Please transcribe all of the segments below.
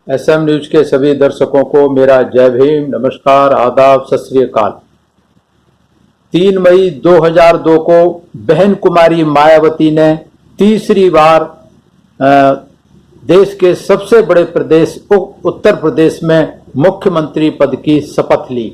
SM news के सभी दर्शकों को मेरा जय भीम, नमस्कार, आदाब, सत श्री अकाल। 3 मई 2002 को बहन कुमारी मायावती ने तीसरी बार देश के सबसे बड़े प्रदेश उत्तर प्रदेश में मुख्यमंत्री पद की शपथ ली।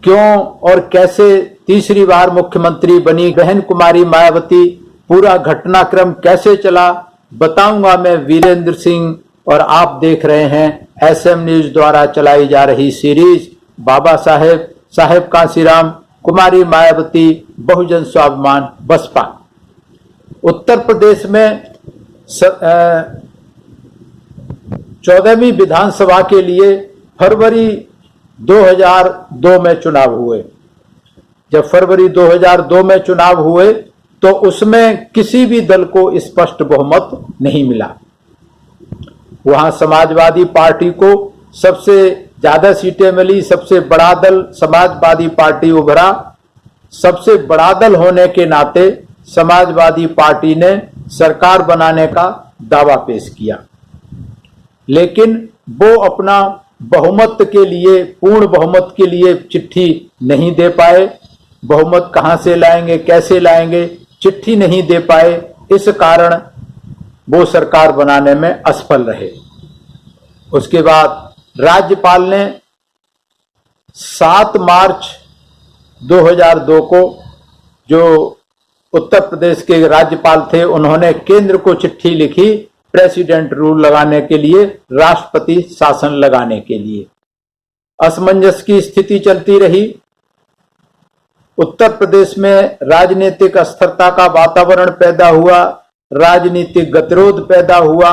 क्यों और कैसे तीसरी बार मुख्यमंत्री बनी बहन कुमारी मायावती, पूरा घटनाक्रम कैसे चला, बताऊंगा मैं वीरेंद्र सिंह। और आप देख रहे हैं एसएम न्यूज द्वारा चलाई जा रही सीरीज बाबा साहेब कांशीराम, कुमारी मायावती, बहुजन स्वाभिमान बसपा। उत्तर प्रदेश में 14वीं विधानसभा के लिए फरवरी 2002 में चुनाव हुए। जब फरवरी 2002 में चुनाव हुए तो उसमें किसी भी दल को स्पष्ट बहुमत नहीं मिला। वहां समाजवादी पार्टी को सबसे ज्यादा सीटें मिली, सबसे बड़ा दल समाजवादी पार्टी उभरा। सबसे बड़ा दल होने के नाते समाजवादी पार्टी ने सरकार बनाने का दावा पेश किया, लेकिन वो अपना बहुमत के लिए, पूर्ण बहुमत के लिए चिट्ठी नहीं दे पाए। बहुमत कहां से लाएंगे, कैसे लाएंगे, चिट्ठी नहीं दे पाए। इस कारण वो सरकार बनाने में असफल रहे। उसके बाद राज्यपाल ने 7 मार्च 2002 को, जो उत्तर प्रदेश के राज्यपाल थे, उन्होंने केंद्र को चिट्ठी लिखी प्रेसिडेंट रूल लगाने के लिए, राष्ट्रपति शासन लगाने के लिए। असमंजस की स्थिति चलती रही। उत्तर प्रदेश में राजनीतिक अस्थिरता का वातावरण पैदा हुआ, राजनीतिक गतिरोध पैदा हुआ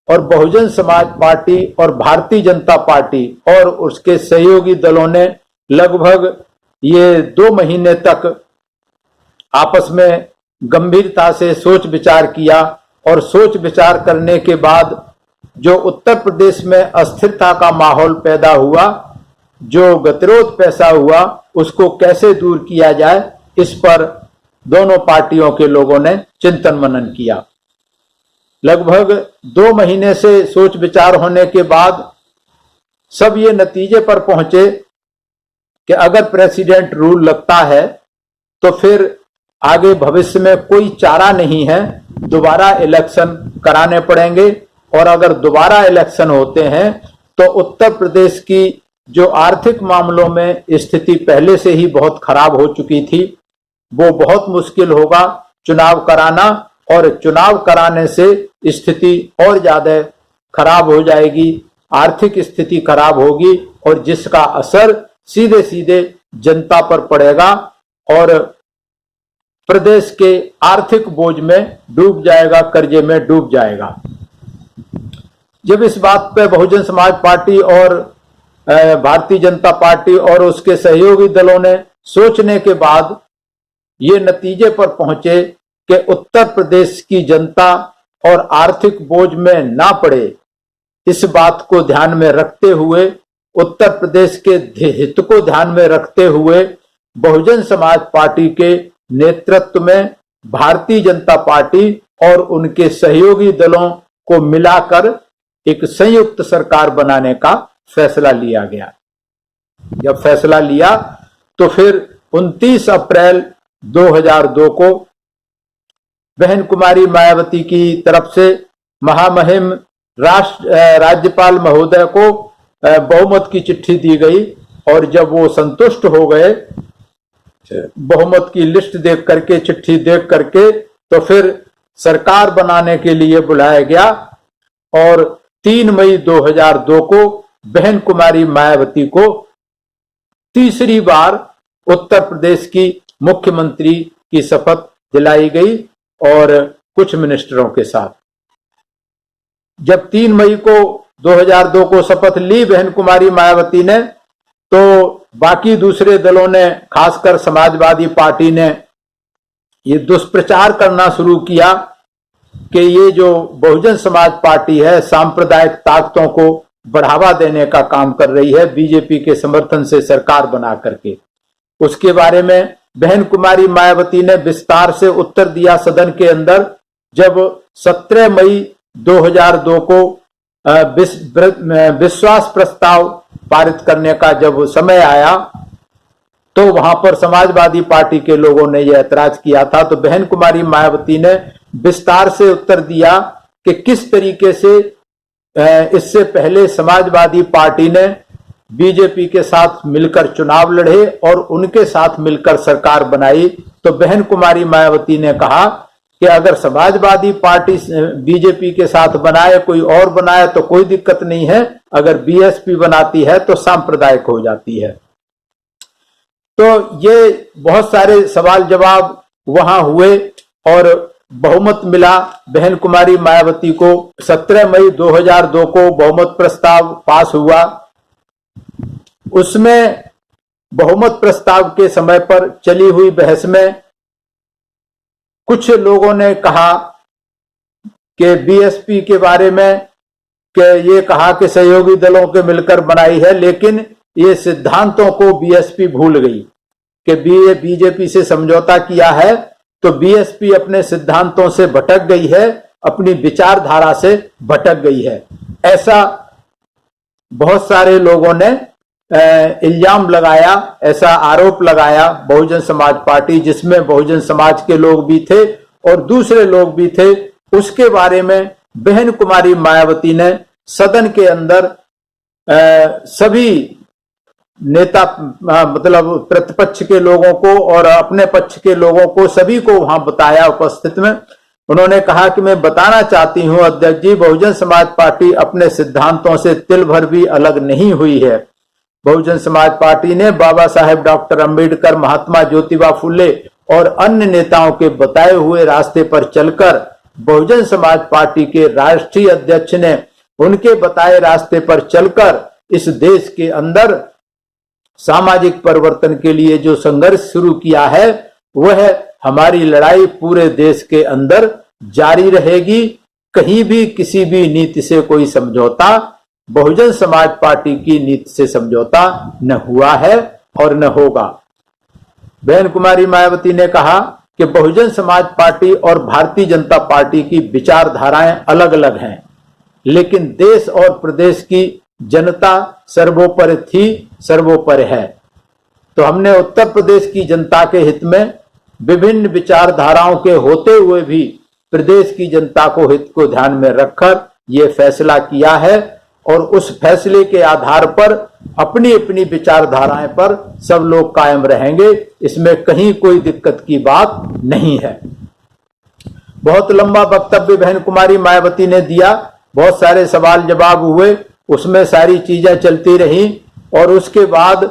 और बहुजन समाज पार्टी और भारतीय जनता पार्टी और उसके सहयोगी दलों ने लगभग ये 2 महीने तक आपस में गंभीरता से सोच विचार किया। और सोच विचार करने के बाद जो उत्तर प्रदेश में अस्थिरता का माहौल पैदा हुआ, जो गतिरोध पैदा हुआ, उसको कैसे दूर किया जाए, इस पर दोनों पार्टियों के लोगों ने चिंतन मनन किया। लगभग 2 महीने से सोच विचार होने के बाद सब ये नतीजे पर पहुंचे कि अगर प्रेसिडेंट रूल लगता है तो फिर आगे भविष्य में कोई चारा नहीं है, दोबारा इलेक्शन कराने पड़ेंगे। और अगर दोबारा इलेक्शन होते हैं तो उत्तर प्रदेश की जो आर्थिक मामलों में स्थिति पहले से ही बहुत खराब हो चुकी थी, वो बहुत मुश्किल होगा चुनाव कराना, और चुनाव कराने से स्थिति और ज्यादा खराब हो जाएगी, आर्थिक स्थिति खराब होगी और जिसका असर सीधे सीधे जनता पर पड़ेगा और प्रदेश के आर्थिक बोझ में डूब जाएगा, कर्जे में डूब जाएगा। जब इस बात पे बहुजन समाज पार्टी और भारतीय जनता पार्टी और उसके सहयोगी दलों ने सोचने के बाद ये नतीजे पर पहुंचे कि उत्तर प्रदेश की जनता और आर्थिक बोझ में ना पड़े, इस बात को ध्यान में रखते हुए, उत्तर प्रदेश के हित को ध्यान में रखते हुए बहुजन समाज पार्टी के नेतृत्व में भारतीय जनता पार्टी और उनके सहयोगी दलों को मिलाकर एक संयुक्त सरकार बनाने का फैसला लिया गया। जब फैसला लिया तो फिर 29 अप्रैल 2002 को बहन कुमारी मायावती की तरफ से महामहिम राज्यपाल महोदय को बहुमत की चिट्ठी दी गई। और जब वो संतुष्ट हो गए बहुमत की लिस्ट देख करके, चिट्ठी देख करके, तो फिर सरकार बनाने के लिए बुलाया गया और 3 मई 2002 को बहन कुमारी मायावती को तीसरी बार उत्तर प्रदेश की मुख्यमंत्री की शपथ दिलाई गई और कुछ मिनिस्टरों के साथ। जब 3 मई को 2002 को शपथ ली बहन कुमारी मायावती ने, तो बाकी दूसरे दलों ने, खासकर समाजवादी पार्टी ने ये दुष्प्रचार करना शुरू किया कि ये जो बहुजन समाज पार्टी है सांप्रदायिक ताकतों को बढ़ावा देने का काम कर रही है, बीजेपी के समर्थन से सरकार बना करके। उसके बारे में बहन कुमारी मायावती ने विस्तार से उत्तर दिया सदन के अंदर, जब 17 मई 2002 को विश्वास प्रस्ताव पारित करने का जब समय आया तो वहां पर समाजवादी पार्टी के लोगों ने यह ऐतराज किया था। तो बहन कुमारी मायावती ने विस्तार से उत्तर दिया कि किस तरीके से इससे पहले समाजवादी पार्टी ने बीजेपी के साथ मिलकर चुनाव लड़े और उनके साथ मिलकर सरकार बनाई। तो बहन कुमारी मायावती ने कहा कि अगर समाजवादी पार्टी बीजेपी के साथ बनाए, कोई और बनाए तो कोई दिक्कत नहीं है, अगर बीएसपी बनाती है तो सांप्रदायिक हो जाती है। तो ये बहुत सारे सवाल जवाब वहां हुए और बहुमत मिला बहन कुमारी मायावती को। 17 मई 2002 को बहुमत प्रस्ताव पास हुआ। उसमें बहुमत प्रस्ताव के समय पर चली हुई बहस में कुछ लोगों ने कहा कि बीएसपी के बारे में कि ये कहा कि सहयोगी दलों के मिलकर बनाई है, लेकिन ये सिद्धांतों को बीएसपी भूल गई कि बीजेपी से समझौता किया है तो बीएसपी अपने सिद्धांतों से भटक गई है, अपनी विचारधारा से भटक गई है। ऐसा बहुत सारे लोगों ने इल्जाम लगाया, ऐसा आरोप लगाया बहुजन समाज पार्टी, जिसमें बहुजन समाज के लोग भी थे और दूसरे लोग भी थे। उसके बारे में बहन कुमारी मायावती ने सदन के अंदर सभी नेता मतलब प्रतिपक्ष के लोगों को और अपने पक्ष के लोगों को सभी को वहां बताया उपस्थित में। उन्होंने कहा कि मैं बताना चाहती हूं अध्यक्ष जी, बहुजन समाज पार्टी अपने सिद्धांतों से तिल भर भी अलग नहीं हुई है। बहुजन समाज पार्टी ने बाबा साहेब डॉक्टर अंबेडकर, महात्मा ज्योतिबा फुले और अन्य नेताओं के बताए हुए रास्ते पर चलकर बहुजन समाज पार्टी के राष्ट्रीय अध्यक्ष ने उनके बताए रास्ते पर चलकर इस देश के अंदर सामाजिक परिवर्तन के लिए जो संघर्ष शुरू किया है, वह हमारी लड़ाई पूरे देश के अंदर जारी रहेगी। कहीं भी किसी भी नीति से कोई समझौता बहुजन समाज पार्टी की नीति से समझौता न हुआ है और न होगा। बहन कुमारी मायावती ने कहा कि बहुजन समाज पार्टी और भारतीय जनता पार्टी की विचारधाराएं अलग अलग हैं, लेकिन देश और प्रदेश की जनता सर्वोपरि थी, सर्वोपरि है। तो हमने उत्तर प्रदेश की जनता के हित में विभिन्न विचारधाराओं के होते हुए भी प्रदेश की जनता को हित को ध्यान में रखकर यह फैसला किया है और उस फैसले के आधार पर अपनी अपनी विचारधाराएं पर सब लोग कायम रहेंगे। इसमें कहीं कोई दिक्कत की बात नहीं है। बहुत लंबा वक्तव्य बहन कुमारी मायावती ने दिया, बहुत सारे सवाल जवाब हुए, उसमें सारी चीजें चलती रही और उसके बाद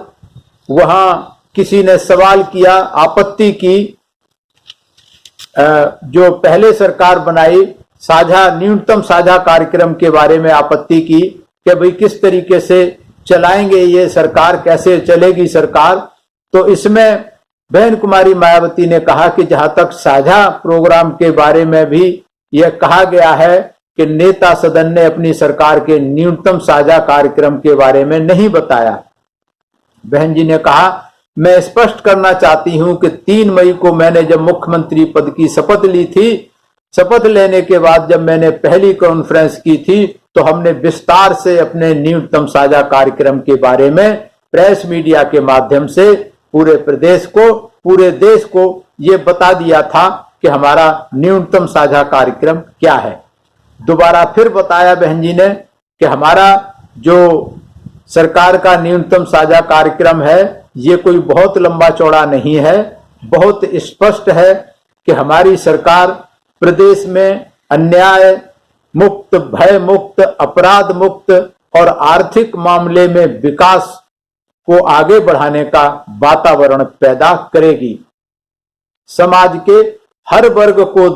वहां किसी ने सवाल किया, आपत्ति की, जो पहले सरकार बनाई साझा न्यूनतम साझा कार्यक्रम के बारे में आपत्ति की कि भाई किस तरीके से चलाएंगे ये सरकार, कैसे चलेगी सरकार। तो इसमें बहन कुमारी मायावती ने कहा कि जहां तक साझा प्रोग्राम के बारे में भी यह कहा गया है कि नेता सदन ने अपनी सरकार के न्यूनतम साझा कार्यक्रम के बारे में नहीं बताया। बहन जी ने कहा, मैं स्पष्ट करना चाहती हूं कि 3 मई को मैंने जब मुख्यमंत्री पद की शपथ ली थी, शपथ लेने के बाद जब मैंने पहली कॉन्फ्रेंस की थी तो हमने विस्तार से अपने न्यूनतम साझा कार्यक्रम के बारे में प्रेस मीडिया के माध्यम से पूरे प्रदेश को, पूरे देश को ये बता दिया था कि हमारा न्यूनतम साझा कार्यक्रम क्या है। दोबारा फिर बताया बहन जी ने कि हमारा जो सरकार का न्यूनतम साझा कार्यक्रम है ये कोई बहुत लंबा चौड़ा नहीं है, बहुत स्पष्ट है कि हमारी सरकार प्रदेश में अन्याय मुक्त, भय मुक्त, अपराध मुक्त और आर्थिक मामले में विकास को आगे बढ़ाने का वातावरण पैदा करेगी। समाज के हर वर्ग को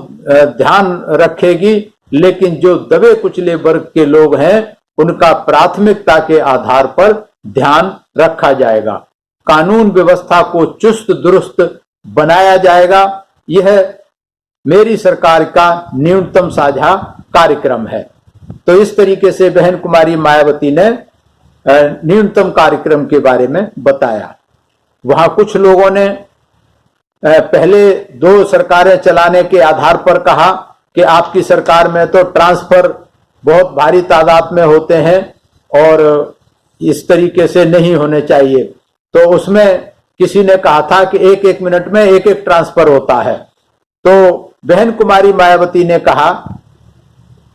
ध्यान रखेगी, लेकिन जो दबे कुचले वर्ग के लोग हैं उनका प्राथमिकता के आधार पर ध्यान रखा जाएगा। कानून व्यवस्था को चुस्त दुरुस्त बनाया जाएगा। यह मेरी सरकार का न्यूनतम साझा कार्यक्रम है। तो इस तरीके से बहन कुमारी मायावती ने न्यूनतम कार्यक्रम के बारे में बताया। वहां कुछ लोगों ने पहले 2 सरकारें चलाने के आधार पर कहा कि आपकी सरकार में तो ट्रांसफर बहुत भारी तादाद में होते हैं और इस तरीके से नहीं होने चाहिए। तो उसमें किसी ने कहा था कि एक एक मिनट में एक एक ट्रांसफर होता है। तो बहन कुमारी मायावती ने कहा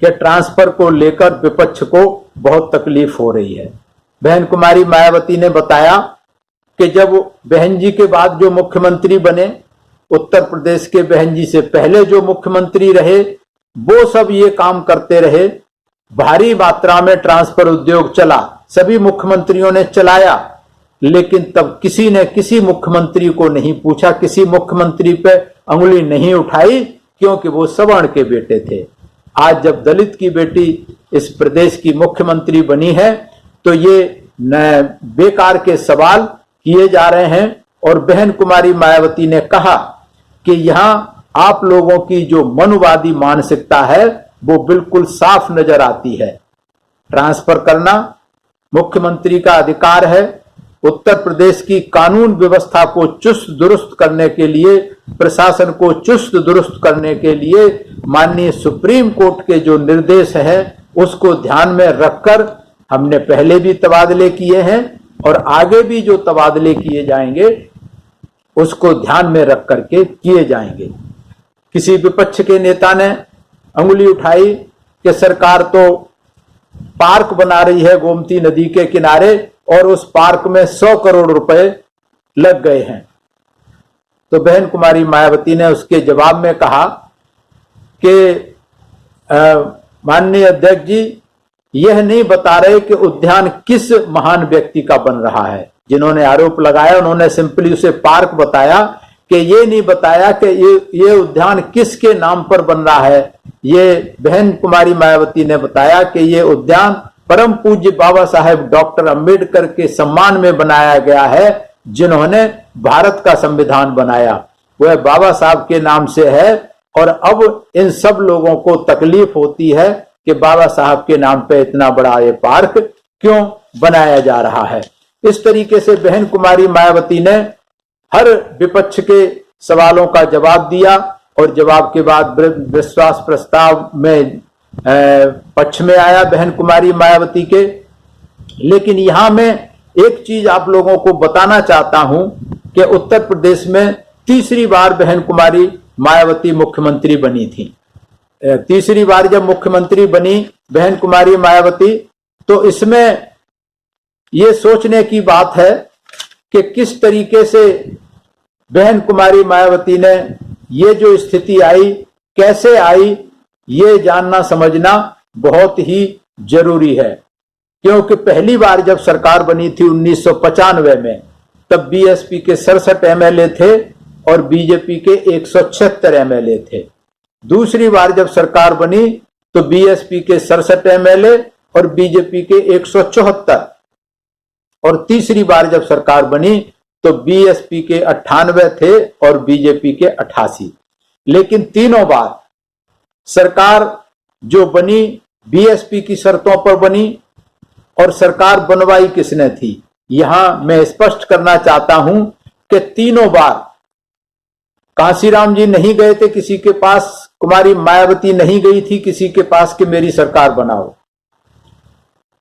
कि ट्रांसफर को लेकर विपक्ष को बहुत तकलीफ हो रही है। बहन कुमारी मायावती ने बताया कि जब बहन जी के बाद जो मुख्यमंत्री बने, उत्तर प्रदेश के बहन जी से पहले जो मुख्यमंत्री रहे, वो सब ये काम करते रहे। भारी मात्रा में ट्रांसफर उद्योग चला, सभी मुख्यमंत्रियों ने चलाया, लेकिन तब किसी ने किसी मुख्यमंत्री को नहीं पूछा, किसी मुख्यमंत्री पे अंगुली नहीं उठाई, क्योंकि वो सवर्ण के बेटे थे। आज जब दलित की बेटी इस प्रदेश की मुख्यमंत्री बनी है तो ये बेकार के सवाल किए जा रहे हैं। और बहन कुमारी मायावती ने कहा कि यहां आप लोगों की जो मनुवादी मानसिकता है वो बिल्कुल साफ नजर आती है। ट्रांसफर करना मुख्यमंत्री का अधिकार है। उत्तर प्रदेश की कानून व्यवस्था को चुस्त दुरुस्त करने के लिए, प्रशासन को चुस्त दुरुस्त करने के लिए माननीय सुप्रीम कोर्ट के जो निर्देश हैं उसको ध्यान में रखकर हमने पहले भी तबादले किए हैं और आगे भी जो तबादले किए जाएंगे उसको ध्यान में रख करके किए जाएंगे। किसी विपक्ष के नेता ने अंगुली उठाई कि सरकार तो पार्क बना रही है गोमती नदी के किनारे और उस पार्क में 100 करोड़ रुपए लग गए हैं। तो बहन कुमारी मायावती ने उसके जवाब में कहा कि माननीय अध्यक्ष जी, यह नहीं बता रहे कि उद्यान किस महान व्यक्ति का बन रहा है। जिन्होंने आरोप लगाया उन्होंने सिंपली उसे पार्क बताया, कि ये नहीं बताया कि ये उद्यान किसके नाम पर बन रहा है। ये बहन कुमारी मायावती ने बताया कि ये उद्यान परम पूज्य बाबा साहेब डॉक्टर अंबेडकर के सम्मान में बनाया गया है, जिन्होंने भारत का संविधान बनाया, वह बाबा साहब के नाम से है। और अब इन सब लोगों को तकलीफ होती है कि बाबा साहब के नाम पे इतना बड़ा ये पार्क क्यों बनाया जा रहा है। इस तरीके से बहन कुमारी मायावती ने हर विपक्ष के सवालों का जवाब दिया और जवाब के बाद विश्वास प्रस्ताव में पक्ष में आया बहन कुमारी मायावती के। लेकिन यहां मैं एक चीज आप लोगों को बताना चाहता हूं कि उत्तर प्रदेश में तीसरी बार बहन कुमारी मायावती मुख्यमंत्री बनी थी। तीसरी बार जब मुख्यमंत्री बनी बहन कुमारी मायावती, तो इसमें यह सोचने की बात है कि किस तरीके से बहन कुमारी मायावती ने ये जो स्थिति आई कैसे आई, ये जानना समझना बहुत ही जरूरी है। क्योंकि पहली बार जब सरकार बनी थी 1995 में, तब बीएसपी के 67 एमएलए थे और बीजेपी के 176 एमएलए थे। दूसरी बार जब सरकार बनी तो बीएसपी के 67 एमएलए और बीजेपी के 174, और तीसरी बार जब सरकार बनी तो बीएसपी के 98 थे और बीजेपी के 88। लेकिन तीनों बार सरकार जो बनी बीएसपी की शर्तों पर बनी, और सरकार बनवाई किसने थी। यहां मैं स्पष्ट करना चाहता हूं कि तीनों बार कांशीराम जी नहीं गए थे किसी के पास, कुमारी मायावती नहीं गई थी किसी के पास कि मेरी सरकार बनाओ।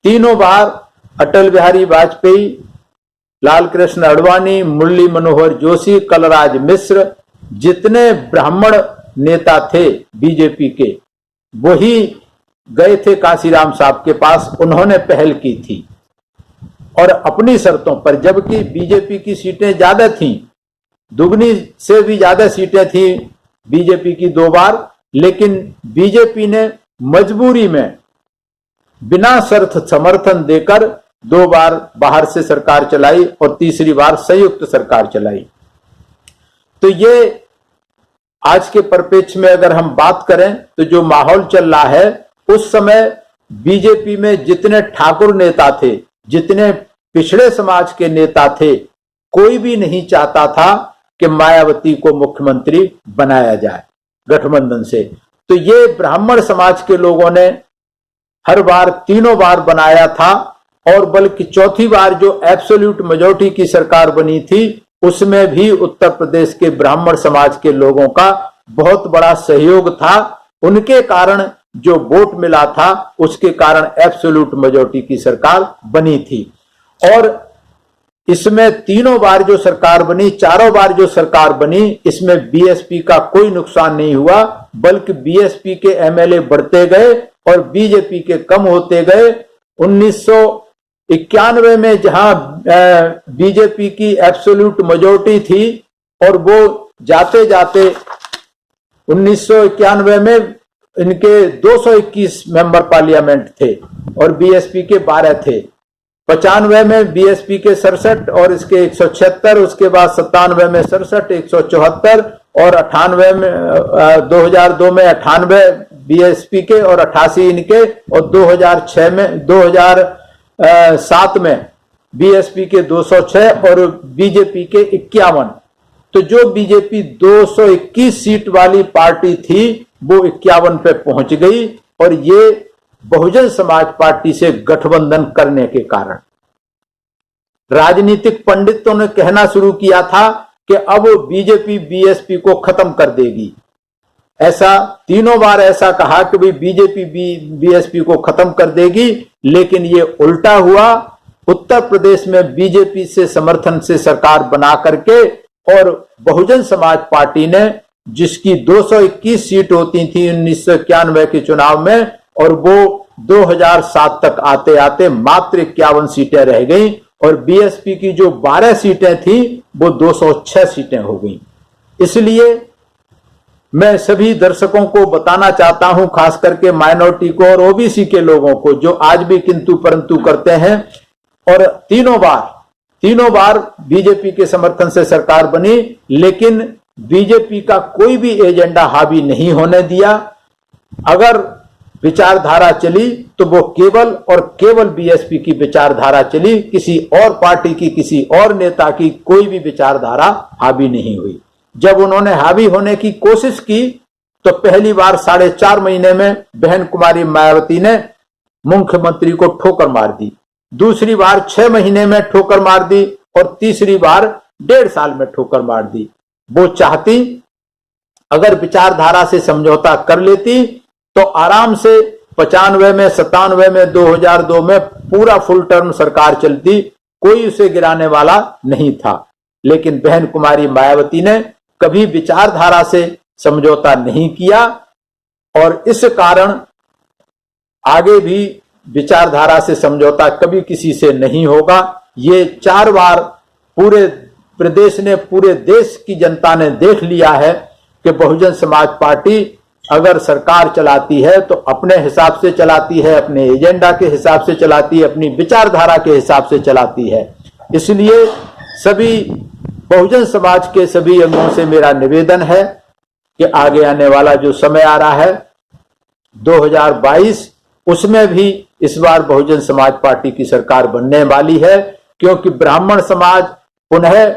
तीनों बार अटल बिहारी वाजपेयी, लाल कृष्ण आडवाणी, मुरली मनोहर जोशी, कलराज मिश्र, जितने ब्राह्मण नेता थे बीजेपी के, वही गए थे कांशीराम साहब के पास। उन्होंने पहल की थी और अपनी शर्तों पर, जबकि बीजेपी की सीटें ज्यादा थीं, दुगनी से भी ज्यादा सीटें थी बीजेपी की 2 बार, लेकिन बीजेपी ने मजबूरी में बिना शर्त समर्थन देकर 2 बार बाहर से सरकार चलाई और तीसरी बार संयुक्त सरकार चलाई। तो ये आज के परिप्रेक्ष्य में अगर हम बात करें तो जो माहौल चल रहा है, उस समय बीजेपी में जितने ठाकुर नेता थे, जितने पिछड़े समाज के नेता थे, कोई भी नहीं चाहता था कि मायावती को मुख्यमंत्री बनाया जाए गठबंधन से। तो ये ब्राह्मण समाज के लोगों ने हर बार तीनों बार बनाया था, और बल्कि चौथी बार जो एब्सोल्यूट मेजॉरिटी की सरकार बनी थी उसमें भी उत्तर प्रदेश के ब्राह्मण समाज के लोगों का बहुत बड़ा सहयोग था। उनके कारण जो वोट मिला था उसके कारण एब्सोल्यूट मेजॉरिटी की सरकार बनी थी। और इसमें तीनों बार जो सरकार बनी, चारों बार जो सरकार बनी, इसमें बीएसपी का कोई नुकसान नहीं हुआ, बल्कि बीएसपी के एमएलए बढ़ते गए और बीजेपी के कम होते गए। 1991 में जहां बीजेपी की एब्सोल्यूट मेजॉरिटी थी और वो जाते जाते 1991 में इनके 221 मेंबर पार्लियामेंट थे और बीएसपी के 12 थे। 95 में बीएसपी के 67 और इसके 176, उसके बाद 97 में 67, 174 और 98 में 2002 में 98 बीएसपी के और 88 इनके, और 2007 में बीएसपी के 206 और बीजेपी के 51। तो जो बीजेपी 221 सीट वाली पार्टी थी वो 51 पे पहुंच गई, और ये बहुजन समाज पार्टी से गठबंधन करने के कारण राजनीतिक पंडितों ने कहना शुरू किया था कि अब बीजेपी बीएसपी को खत्म कर देगी। ऐसा तीनों बार ऐसा कहा कि भाई बीजेपी बीएसपी को खत्म कर देगी, लेकिन ये उल्टा हुआ। उत्तर प्रदेश में बीजेपी से समर्थन से सरकार बना करके और बहुजन समाज पार्टी ने, जिसकी 221 सीट होती थी 1991 के चुनाव में, और वो 2007 तक आते आते मात्र 51 सीटें रह गई, और बीएसपी की जो 12 सीटें थी वो 206 सीटें हो गई। इसलिए मैं सभी दर्शकों को बताना चाहता हूं, खास करके माइनॉरिटी को और ओबीसी के लोगों को, जो आज भी किंतु परंतु करते हैं। और तीनों बार बीजेपी के समर्थन से सरकार बनी, लेकिन बीजेपी का कोई भी एजेंडा हावी नहीं होने दिया। अगर विचारधारा चली तो वो केवल और केवल बीएसपी की विचारधारा चली, किसी और पार्टी की, किसी और नेता की कोई भी विचारधारा हावी नहीं हुई। जब उन्होंने हावी होने की कोशिश की तो पहली बार 4.5 महीने में बहन कुमारी मायावती ने मुख्यमंत्री को ठोकर मार दी, दूसरी बार 6 महीने में ठोकर मार दी, और तीसरी बार 1.5 साल में ठोकर मार दी। वो चाहती अगर विचारधारा से समझौता कर लेती तो आराम से 95 में, 97 में, 2002 में पूरा फुल टर्म सरकार चलती, कोई उसे गिराने वाला नहीं था। लेकिन बहन कुमारी मायावती ने कभी विचारधारा से समझौता नहीं किया, और इस कारण आगे भी विचारधारा से समझौता कभी किसी से नहीं होगा। ये 4 बार पूरे प्रदेश ने, पूरे देश की जनता ने देख लिया है कि बहुजन समाज पार्टी अगर सरकार चलाती है तो अपने हिसाब से चलाती है, अपने एजेंडा के हिसाब से चलाती है, अपनी विचारधारा के हिसाब से चलाती है। इसलिए सभी बहुजन समाज के सभी अंगों से मेरा निवेदन है कि आगे आने वाला जो समय आ रहा है 2022, उसमें भी इस बार बहुजन समाज पार्टी की सरकार बनने वाली है, क्योंकि ब्राह्मण समाज पुनः,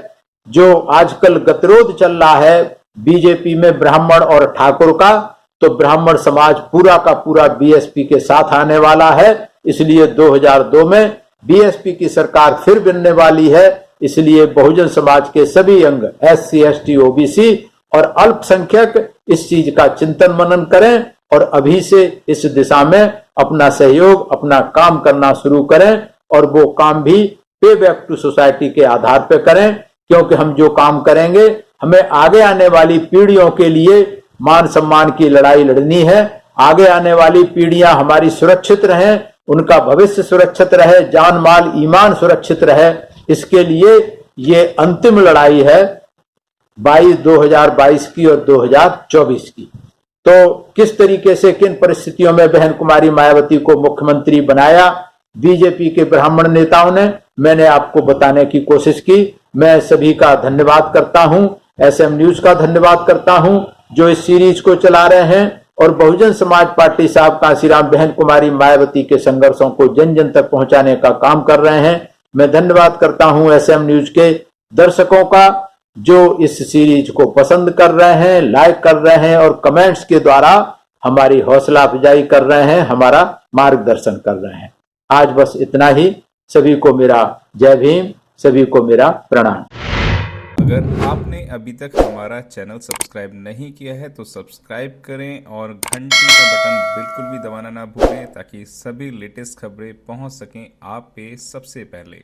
जो आजकल गतिरोध चल रहा है बीजेपी में ब्राह्मण और ठाकुर का, तो ब्राह्मण समाज पूरा का पूरा बीएसपी के साथ आने वाला है। इसलिए 2002 में बीएसपी की सरकार फिर बनने वाली है। इसलिए बहुजन समाज के सभी अंग, एससी, एसटी, ओबीसी और अल्पसंख्यक इस चीज का चिंतन मनन करें और अभी से इस दिशा में अपना सहयोग, अपना काम करना शुरू करें, और वो काम भी पे बैक टू सोसाइटी के आधार पर करें, क्योंकि हम जो काम करेंगे हमें आगे आने वाली पीढ़ियों के लिए मान सम्मान की लड़ाई लड़नी है। आगे आने वाली पीढ़ियां हमारी सुरक्षित रहें, उनका भविष्य सुरक्षित रहे, जान माल ईमान सुरक्षित रहे, इसके लिए ये अंतिम लड़ाई है 2022 की और 2024 की। तो किस तरीके से, किन परिस्थितियों में बहन कुमारी मायावती को मुख्यमंत्री बनाया बीजेपी के ब्राह्मण नेताओं ने, मैंने आपको बताने की कोशिश की। मैं सभी का धन्यवाद करता हूं, एसएम न्यूज का धन्यवाद करता हूं जो इस सीरीज को चला रहे हैं, और बहुजन समाज पार्टी साहब कांशीराम बहन कुमारी मायावती के संघर्षों को जन जन तक पहुंचाने का काम कर रहे हैं। मैं धन्यवाद करता हूं एसएम न्यूज के दर्शकों का, जो इस सीरीज को पसंद कर रहे हैं, लाइक कर रहे हैं और कमेंट्स के द्वारा हमारी हौसला अफजाई कर रहे हैं, हमारा मार्गदर्शन कर रहे हैं। आज बस इतना ही। सभी को मेरा जय भीम, सभी को मेरा प्रणाम। अगर आपने अभी तक हमारा चैनल सब्सक्राइब नहीं किया है तो सब्सक्राइब करें और घंटी का बटन बिल्कुल भी दबाना ना भूलें ताकि सभी लेटेस्ट खबरें पहुंच सकें आप पे सबसे पहले।